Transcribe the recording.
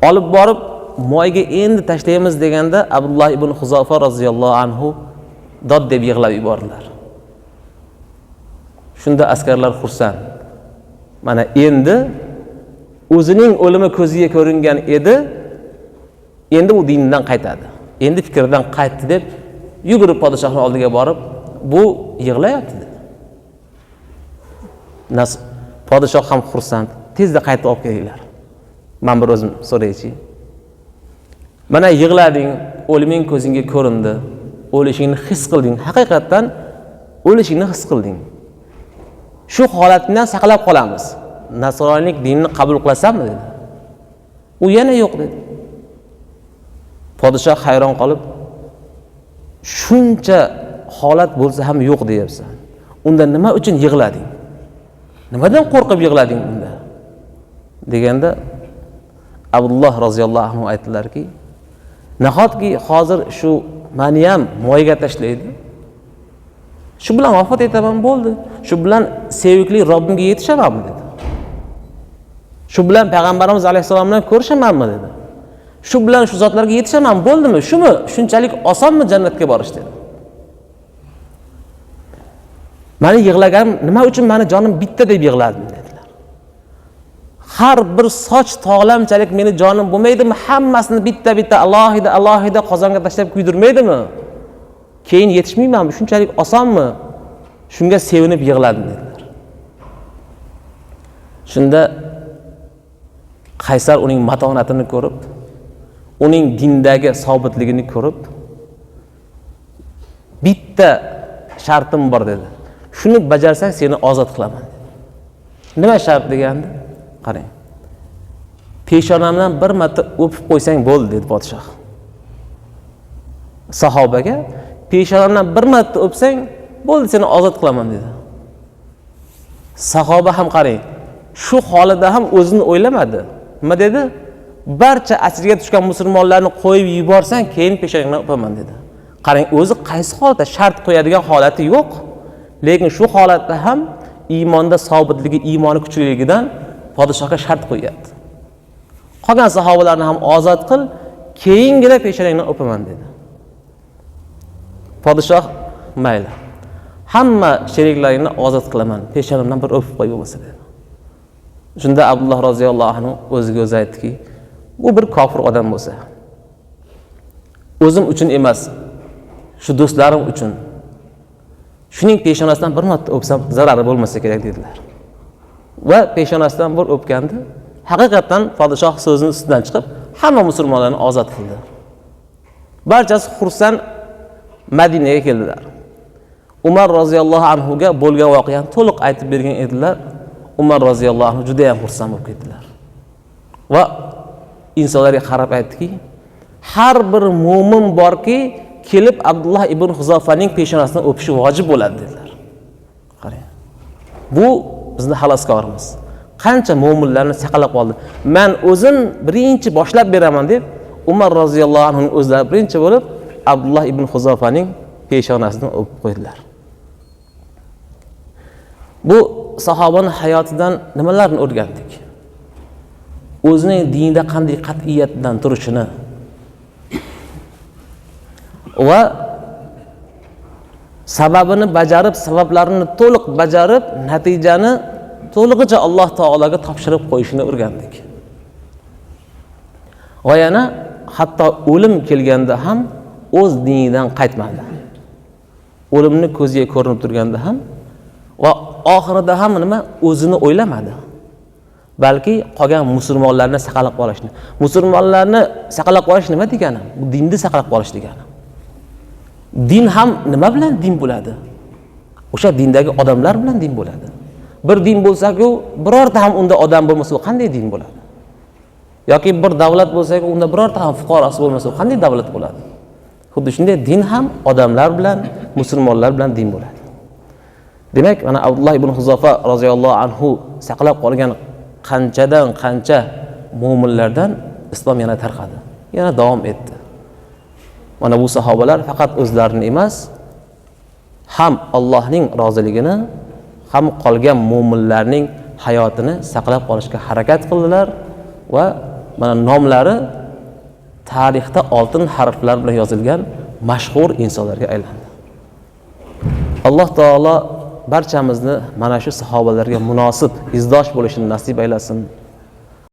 Olib borib moyga endi tashlaymiz deganda Abdullah ibn Huzofa roziyallohu anhu dod deb yig'lab yubordilar. Shunda askarlar xursand. Mana endi o'zining o'limi ko'ziga ko'ringan edi, endi u dindan qaytadi. Endi fikridan qaytdi deb yugurib podshohning oldiga borib, bu yig'layapti dedi. Podshoh ham xursand. Tezda qaytib olib kelinglar. Men bir o'zim so'raychi. Mana yig'lading, o'liming ko'zingga ko'rindi, o'lishingni his qilding, haqiqatan o'lishingni his qilding. Shu holatdan saqlab qolamiz. Nasroniylik dinini qabul qilasanmi dedi. U yana yo'q dedi. Podshoh hayron qolib, shuncha holat bo'lsa ham yo'q deyapsan. Unda nima uchun yig'lading? Nimadan qo'rqib yig'lading unda? Deganda Abdullah roziyallohu anhu aytdilarki, nahotki hozir shu meni ham moyga tashlaydi. Shu bilan vafot etaman bo'ldi. Shu bilan sevgili Robbimga yetishamanmi dedi. Shu bilan payg'ambarimiz alayhisalom bilan ko'rishamanmi dedi. Shu bilan shu zotlarga yetishaman bo'ldimi? Shumi? Shunchalik osonmi jannatga borish dedi. Meni yig'laganim nima uchun meni jonim bitta deb yig'ladim dedilar. Har bir soch tog'lamchalik meni jonim bo'lmaydimi? Hammasini bitta alohida qozonga tashlab kuydirmaydimi? Keyin yetishmaymanmi? Shunchalik osonmi? Shunga sevinib yig'ladim dedilar. Shunda Qaysar uning matonatini ko'rib, uning dindagi sobitligini ko'rib, bitta shartim bor dedi. Shuni bajarsang seni ozod qilaman dedi. Nima shart deganda? Qarang. Peshonamdan bir marta o'pib qo'ysang bo'ldi dedi podshoh. Sahobaga peshonamdan bir marta o'psang bo'ldi, seni ozod qilaman dedi. Sahoba ham qarang, shu holida ham o'zini o'ylamadi. Nima dedi? Barcha asirga tushgan musulmonlarni qo'yib yuborsang, keyin peshonangdan o'paman dedi. Qarang, o'zi qaysi holatda shart qo'yadigan holati yo'q. Lekin shu holatda ham iymonda sobitligi, iymoni kuchliligidan podshohga shart qo'yadi. Qolgan sahobalarni ham ozod qil, keyingina peshonangdan o'paman dedi. Podshoh mayli. Hamma sheriklaringni ozod qilaman, peshonamdan bir o'pib qo'y bo'lsa dedi. Shunda Abdullah roziyallohu anhu o'ziga o'zi aytdiki, bu bir kofir odam bo'lsa, o'zim uchun emas, shu do'stlarim uchun shuning peshonasidan bir marta o'psam zarari bo'lmasa kerak dedilar. Va peshonasidan bir o'pgandi. Haqiqatan podshoh so'zining ustidan chiqib, hamma musulmonlarni ozod qildi. Barchasi xursand Madinaga keldilar. Umar roziyallohu anhu ga bo'lgan voqeani to'liq aytib bergan edilar. Umar roziyallohu anhu juda ham xursand bo'lib ketdilar. Va insonlarga qarab aytdiki, har bir mu'min borki, kelib Abdullah ibn Huzofaning peshonasidan o'pishi vojib bo'ladi dedilar. Qarang. Bu bizning xaloskorimiz. Qancha mu'minlarni saqlab qoldi. Men o'zim birinchi boshlab beraman deb Umar roziyallohu anhu o'zlari birinchi bo'lib Abdullah ibn Huzofaning peshonasidan o'pib qo'ydilar. Bu sahobaning hayotidan nimalarni o'rgandik? O'zining dinida qanday qat'iyatdan turishini va sababini bajarib, sabablarini to'liq bajarib, natijani to'lig'icha Alloh taolaga topshirib qo'yishini o'rgandik. Va yana hatto o'lim kelganda ham o'z dinidan qaytmadi. O'limni ko'ziga ko'rinib turganda ham va oxirida ham nima o'zini o'ylamadi. Balki qolgan musulmonlarni saqlab qolishni. Musulmonlarni saqlab qolish nima degani? Bu dinni saqlab qolish degani. Din ham nima bilan din bo'ladi? O'sha dindagi odamlar bilan din bo'ladi. Bir din bo'lsa-ku, birorta ham unda odam bo'lmasa, qanday din bo'ladi? Yoki bir davlat bo'lsa-ku, unda birorta ham fuqarosi bo'lmasa, qanday davlat bo'ladi? Xuddi shunday din ham odamlar bilan, musulmonlar bilan din bo'ladi. Demak, mana Abdullah ibn Huzofa roziyallohu anhu saqlab qolgan qanchadan qancha mu'minlardan islom yana tarqadi, yana davom etdi. Mana bu sahobalar faqat o'zlarini emas, ham Allohning roziligini, ham qolgan mu'minlarning hayotini saqlab qolishga harakat qildilar va mana nomlari tarixda oltin harflar bilan yozilgan mashhur insonlarga aylandi. Alloh taolo barchamizni mana shu sahobalarga munosib izdosh bo'lishini nasib aylasin.